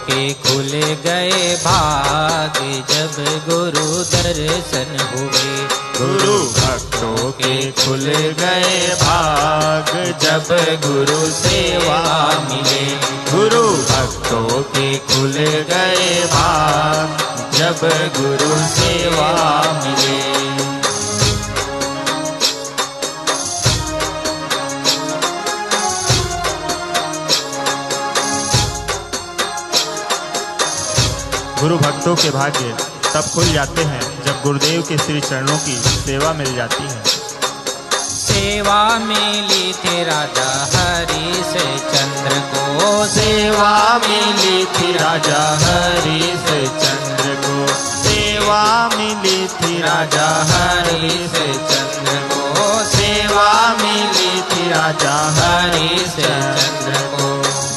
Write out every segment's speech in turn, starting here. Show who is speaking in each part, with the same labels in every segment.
Speaker 1: के खुल गए भाग जब गुरु दर्शन हुए।
Speaker 2: गुरु भक्तों के खुल गए भाग जब गुरु सेवा मिले। गुरु भक्तों के खुल गए भाग जब गुरु सेवा मिले। गुरु भक्तों के भाग्य तब खुल जाते हैं जब गुरुदेव के श्री चरणों की सेवा मिल जाती है।
Speaker 1: सेवा मिली थी राजा हरीश चंद्र को।
Speaker 2: सेवा मिली थी राजा हरीश चंद्र को। सेवा मिली थी राजा हरीश चंद्र को। सेवा मिली थी राजा हरीश चंद्र को।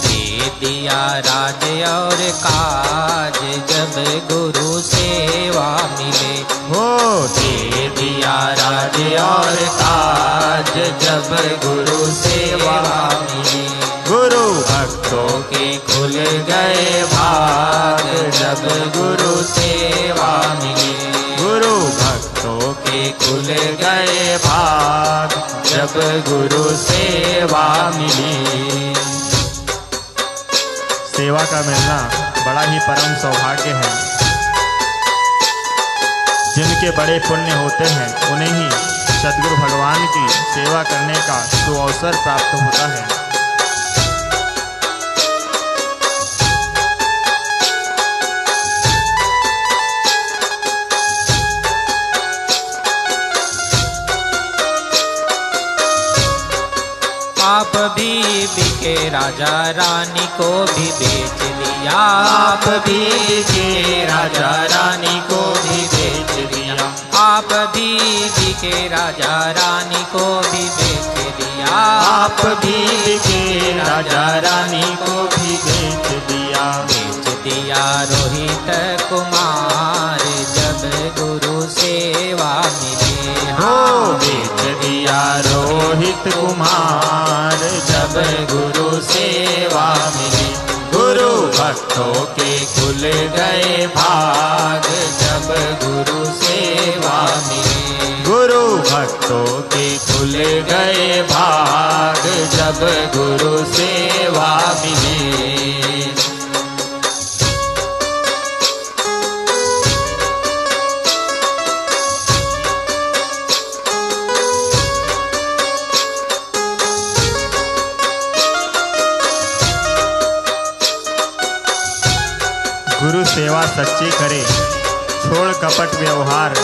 Speaker 1: दे दिया राज और काज जब गुरु सेवा मिले।
Speaker 2: हो दे दिया राज और काज जब गुरु सेवा मिली। गुरु भक्तों के खुल गए भाग जब गुरु सेवा मिली। गुरु भक्तों के खुल गए भाग जब गुरु सेवा मिली। सेवा का मिलना बड़ा ही परम सौभाग्य है। जिनके बड़े पुण्य होते हैं उन्हें ही सद्गुरु भगवान की सेवा करने का सुअवसर प्राप्त होता है।
Speaker 1: आप भी बिके राजा रानी को भी बेच दिया।
Speaker 2: आप भी बिके राजा रानी को भी बेच दिया।
Speaker 1: आप भी बिके राजा रानी को भी बेच दिया।
Speaker 2: आप भी बिके राजा रानी को भी बेच दिया।
Speaker 1: बेच दिया रोहित कुमार जब गुरु सेवा मिले।
Speaker 2: हो बेच दिया रोहित कुमार जब गुरु सेवा मिली। गुरु भक्तों के खुल गए भाग जब गुरु सेवा मिली। गुरु भक्तों के खुल गए भाग जब गुरु सेवा मिली। गुरु सेवा सच्ची करे छोड़ कपट व्यवहार।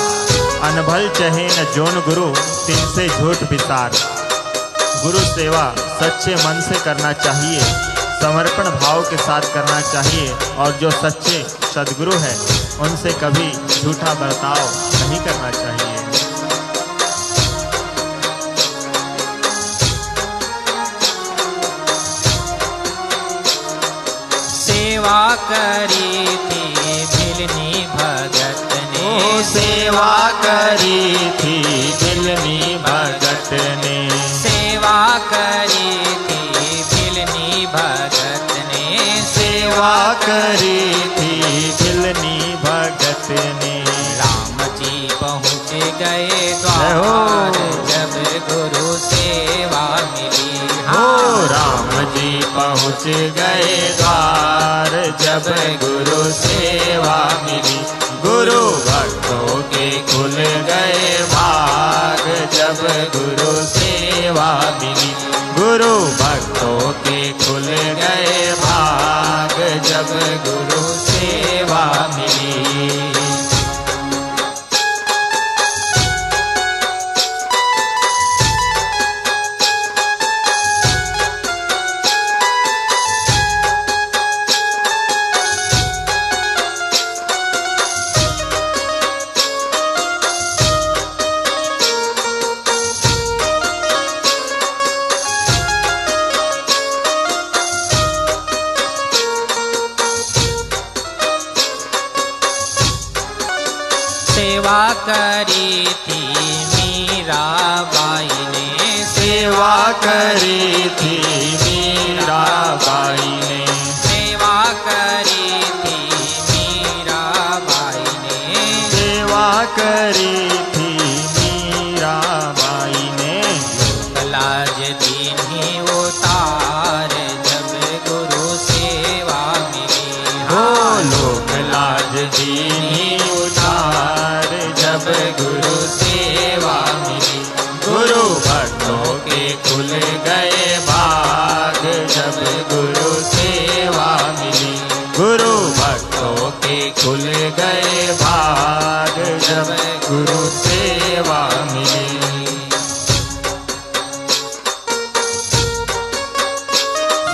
Speaker 2: अनभल चहे न जोन गुरु तिन से झूठ विसार। गुरु सेवा सच्चे मन से करना चाहिए, समर्पण भाव के साथ करना चाहिए और जो सच्चे सद्गुरु हैं उनसे कभी झूठा बर्ताव नहीं करना चाहिए।
Speaker 1: सेवा करी थी भिलनी भगत ने।
Speaker 2: सेवा करी थी भिलनी भगत ने।
Speaker 1: सेवा करी थी भिलनी भगत ने।
Speaker 2: सेवा करी थी भिलनी भगत ने।
Speaker 1: राम जी पहुँच गए द्वार जब गुरु सेवा मिली।
Speaker 2: हो राम जी पहुँच गए द्वार जब गुरु सेवा मिली। गुरु भक्तों के खुल गए भाग जब गुरु सेवा मिली। गुरु भक्तों के खुल गए भाग जब गुरु सेवा मिली।
Speaker 1: सेवा करी थी मीराबाई ने।
Speaker 2: सेवा करी थी मीराबाई ने।
Speaker 1: सेवा करी
Speaker 2: करी थी मीराबाई ने।
Speaker 1: लाज दीन्ही उतार जब गुरु सेवा मिली।
Speaker 2: हो लोक लाज दीन्ही उतार जब गुरु सेवा मिली। गुरु भक्तों के खुल गए भाग जब गुरु सेवा मिली। गुरु भक्तों के खुल गए भाग जब गुरु सेवा मिली।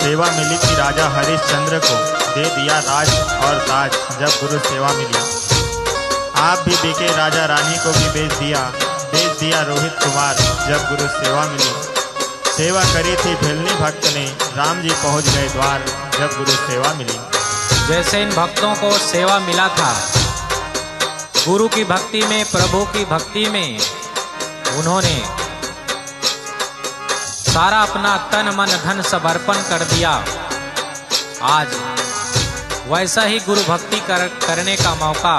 Speaker 2: सेवा मिली कि राजा हरिश्चंद्र को दे दिया राज और ताज जब गुरु सेवा मिली। आप भी बीके राजा रानी को भी बेच दिया रोहित कुमार जब गुरु सेवा मिली। सेवा करी थी भिलनी भक्त ने, राम जी पहुंच गए द्वार जब गुरु सेवा मिली।
Speaker 1: जैसे इन भक्तों को सेवा मिला था, गुरु की भक्ति में, प्रभु की भक्ति में उन्होंने सारा अपना तन मन धन सब अर्पण कर दिया। आज वैसा ही गुरु भक्ति करने का मौका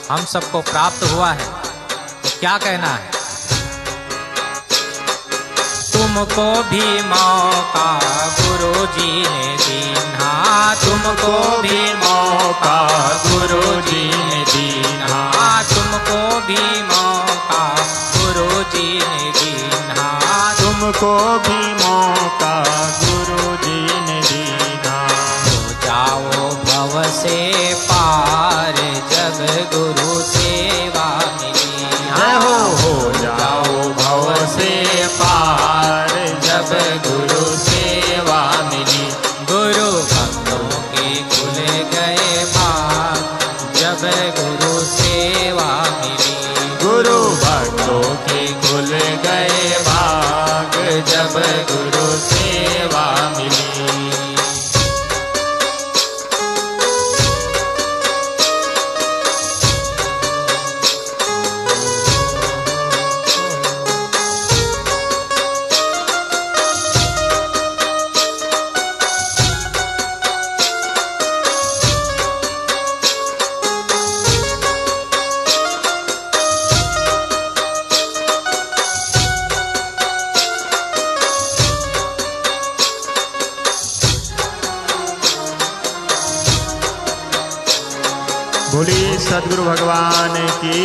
Speaker 1: हम सबको प्राप्त हुआ है। तो क्या कहना है? तुमको भी मौका गुरु जी ने दीना, तुमको भी मौका गुरु जी ने दीना, तुमको भी मौका गुरु जी ने दीना,
Speaker 2: तुमको भी मौका गुरु जी ने दीना।
Speaker 1: हो जाओ भव से पार जब गुरु सेवा मिली।
Speaker 2: हो जाओ भव से पार जब गुरु सेवा मिली।
Speaker 1: गुरु भक्तों के खुल गए भाग जब गुरु सेवा मिली।
Speaker 2: गुरु भक्तों के खुल गए भाग जब गुरु सेवा मिली। बोली सद्गुरु भगवान की।